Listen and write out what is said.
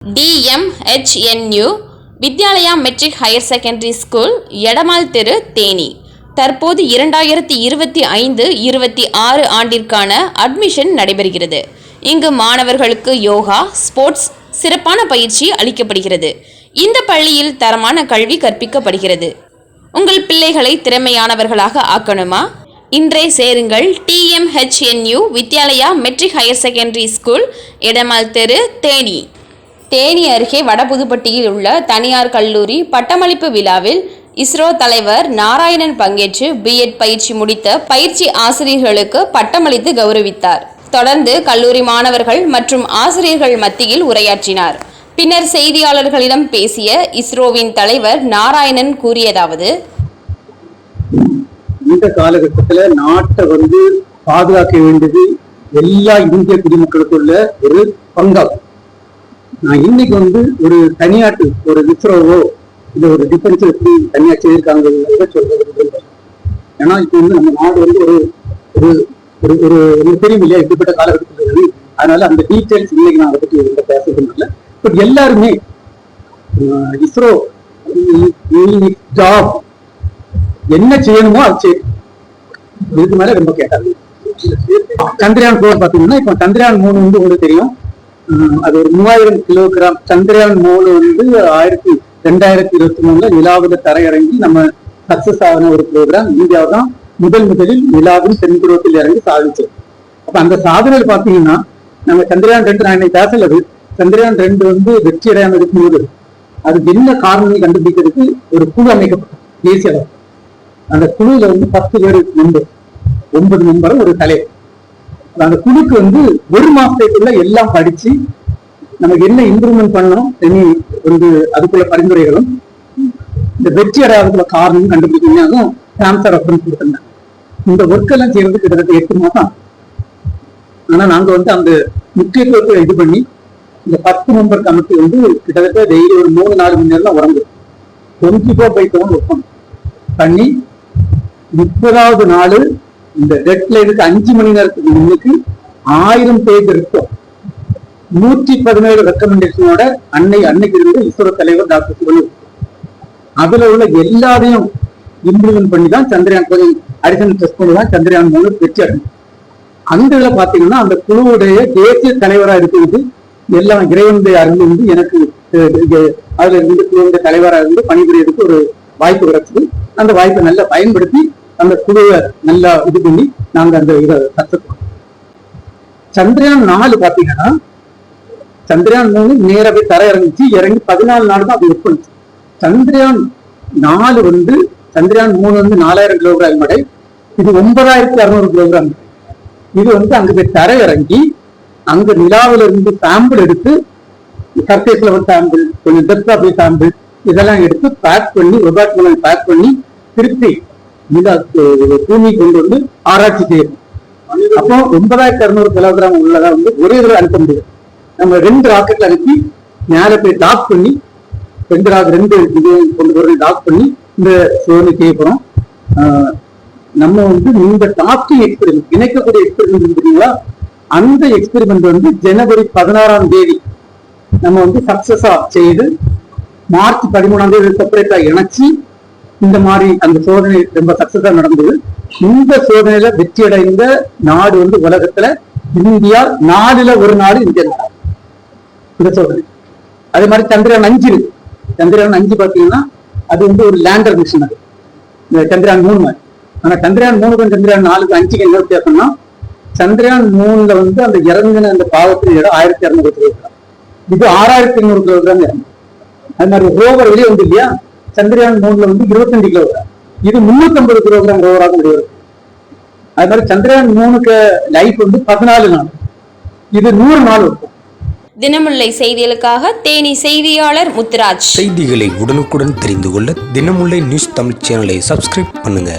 DMHNU Vidyalaya matric higher secondary school, Edamal தெரு, தேனி. தற்போது 2025-26 ஆண்டிற்கான அட்மிஷன் நடைபெறுகிறது. இங்கு மாணவர்களுக்கு யோகா, ஸ்போர்ட்ஸ் சிறப்பான பயிற்சி அளிக்கப்படுகிறது. இந்த பள்ளியில் தரமான கல்வி கற்பிக்கப்படுகிறது. உங்கள் பிள்ளைகளை திறமையானவர்களாக ஆக்கணுமா? இன்றே சேருங்கள். TMHNU Vidyalaya matric higher secondary school, Edamal தெரு, தேனி. தேனி அருகே வடபுதுப்பட்டியில் உள்ள தனியார் கல்லூரி பட்டமளிப்பு விழாவில் இஸ்ரோ தலைவர் நாராயணன் பங்கேற்று B.Ed பயிற்சி முடித்த பயிற்சி ஆசிரியர்களுக்கு பட்டமளித்து கௌரவித்தார். தொடர்ந்து கல்லூரி மாணவர்கள் மற்றும் ஆசிரியர்கள் மத்தியில் உரையாற்றினார். பின்னர் செய்தியாளர்களிடம் பேசிய இஸ்ரோவின் தலைவர் நாராயணன் கூறியதாவது: இந்த காலகட்டத்தில் நாட்டை பாதுகாக்க வேண்டியது எல்லா இந்திய குடிமக்களுக்குள்ள ஒரு பங்காகும். நான் இன்னைக்கு ஒரு தனியாட்டு ஒரு இஸ்ரோவோ இல்ல ஒரு டிஃபென்ஸ் எப்படி தனியா செய்திருக்காங்க சொல்றது. ஏன்னா இப்ப நம்ம நாடு ஒரு ஒரு ஒரு தெரியும் இல்லையா இப்படிப்பட்ட காலகட்டத்தில். அதனால அந்த டீட்டெயில்ஸ் இன்னைக்கு நான் அதை பற்றி பேசுறதுனால பட் எல்லாருமே இஸ்ரோ ஜாப் என்ன செய்யணுமோ அது செய்யும். இதுக்கு மேல ரொம்ப கேட்டாங்க. சந்திரயான் 4 பாத்தீங்கன்னா இப்ப சந்திரயான் 3 உங்களுக்கு தெரியும். அது ஒரு 3000 கிலோகிராம். சந்திரயான் 3 2023 நிலாவுல தரையிறங்கி நம்ம சக்சஸ் ஆகின ஒரு ப்ரோக்ராம். இந்தியாவில் தான் முதலில் நிலாவின் தென்துருவத்தில் இறங்கி சாதிச்சோம். அப்ப அந்த சாதனையில் பாத்தீங்கன்னா நம்ம சந்திரயான் 2 நான் இன்னைக்கு பேசலது. சந்திரயான் 2 வெற்றி அடையாம இருக்கும்போது அதுக்கு என்ன காரணம் கண்டுபிடிக்கிறதுக்கு ஒரு குழு அமைக்கப்பட்டது தேசிய அளவு. அந்த குழுல 10 பேர் மெம்பர், 9 மெம்பர், ஒரு தலைவர். அந்த குழுக்கு ஒரு மாசத்துக்குள்ள எல்லாம் படிச்சு நமக்கு என்ன இம்ப்ரூவ்மெண்ட் பண்ணணும் அதுக்குள்ள பரிந்துரைகளும் இந்த வெற்றி அடையாளத்துல காரணம் கண்டுபிடிக்கணும் கேன்சர் ரெஃபரன்ஸ் கொடுத்திருந்தாங்க. இந்த ஒர்க் எல்லாம் செய்யறது கிட்டத்தட்ட 8 மாசம். ஆனா நாங்க அந்த முக்கியத்துவத்தை இது பண்ணி இந்த 10 மெம்பர் கமிட்டி கிட்டத்தட்ட டெய்லி ஒரு 3-4 மணி நேரம் தான் உறங்கு 24/7 ஒர்க் பண்ணி 30வது நாள் இந்த டெட்லைனுக்கு 5 மணி நேரத்துக்கு முன்னுக்கு 1000 பேஜ் இருக்கும். 117 ரெக்கமெண்டேஷனோட அன்னைக்கு இருந்து இஸ்ரோ தலைவர் டாக்டர் சிவன் அதுல உள்ள எல்லாரையும் இம்ப்ளிமெண்ட் பண்ணி தான் சந்திரயான் அடிஷனல் டெஸ்ட் பண்ணி தான் சந்திரயான் 3 வெற்றி அடையும். அந்த இதுல பாத்தீங்கன்னா அந்த குழுவுடைய தேசிய தலைவரா இருக்கிறது எல்லாம் இறைவனுடைய அருள் எனக்கு அதுல இருந்து குழுவுடைய தலைவராக இருந்து பணிபுரியறதுக்கு ஒரு வாய்ப்பு கிடைச்சது. அந்த வாய்ப்பை நல்லா பயன்படுத்தி அந்த குழுவை நல்லா இது பண்ணி நாங்க அந்த இதை கற்றுக்கோம். சந்திரயான் 4 பாத்தீங்கன்னா சந்திரயான் 3 நேரவே தர இறங்கி 14 நாள் தான் அது ஒர்க் பண்ணுச்சு. சந்திரயான் 4 சந்திரயான் 3 4000 கிலோகிராம் மடை, இது 9600 கிலோகிராம். இது அங்க போய் தர இறங்கி அங்க நிலாவில இருந்து சாம்பிள் எடுத்து சர்ஃபேஸ் லெவல் சாம்பிள், கொஞ்சம் டெப்த் ஆஃப் சாம்பிள் இதெல்லாம் எடுத்து பேக் பண்ணி ரொபாட் மூலம் பேக் பண்ணி திருப்பி பூமி கொண்டு ஆராய்ச்சி செய்யணும். அப்போ 9600 கிலோகிராம் உள்ளதா ஒரே இதுல அனுப்ப முடியும். நம்ம 2 ராக்கெட்ல அனுப்பி மேல போய் டாக் பண்ணி 2 இது கொண்டு போய் டாக் பண்ணி இந்த சோதனை செய்ய போறோம். நம்ம இந்த டாக்கிங் எக்ஸ்பெரிமெண்ட் இணைக்கக்கூடிய எக்ஸ்பெரிமெண்ட் இருக்குங்களா, அந்த எக்ஸ்பெரிமெண்ட் ஜனவரி 16ஆம் தேதி நம்ம சக்சஸா செய்து மார்ச் 13ஆம் தேதி செப்பரேட்டா இணைச்சி இந்த மாதிரி அந்த சோதனை ரொம்ப சக்சஸா நடந்தது. இந்த சோதனையில வெற்றி அடைந்த நாடு உலகத்துல இந்தியா 4ல் ஒரு நாடு இந்தியா இந்த சோதனை. அதே மாதிரி சந்திரயான் 5 பாத்தீங்கன்னா அது ஒரு லேண்டர் மிஷன். அது இந்த சந்திரயான் 3 மாதிரி. ஆனா சந்திரயான் 3க்கும் சந்திரயான் 4க்கும் 5க்கு என்ன வித்தியாசம்னா சந்திரயான் 3ல அந்த இறங்கின அந்த பாவத்தின் இடம் 1200 கிலோகிராம், இது 6800 கிலோகிராம் இறங்கும். அது மாதிரி ரோவர் வெளியே இல்லையா, சந்திரயான் 3ல 25 கிலோகிராம், இது 350 கிலோகிராம் ரோவராக முடியும். அது மாதிரி சந்திரயான் 3க்கு லைஃப் 14 நாள், இது 100 நாள் இருக்கும். தினமுல்லை செய்திகளுக்காக தேனி செய்தியாளர் முத்துராஜ். செய்திகளை உடனுக்குடன் தெரிந்து கொள்ள தினமுல்லை நியூஸ் தமிழ் சேனலை சப்ஸ்கிரைப் பண்ணுங்க.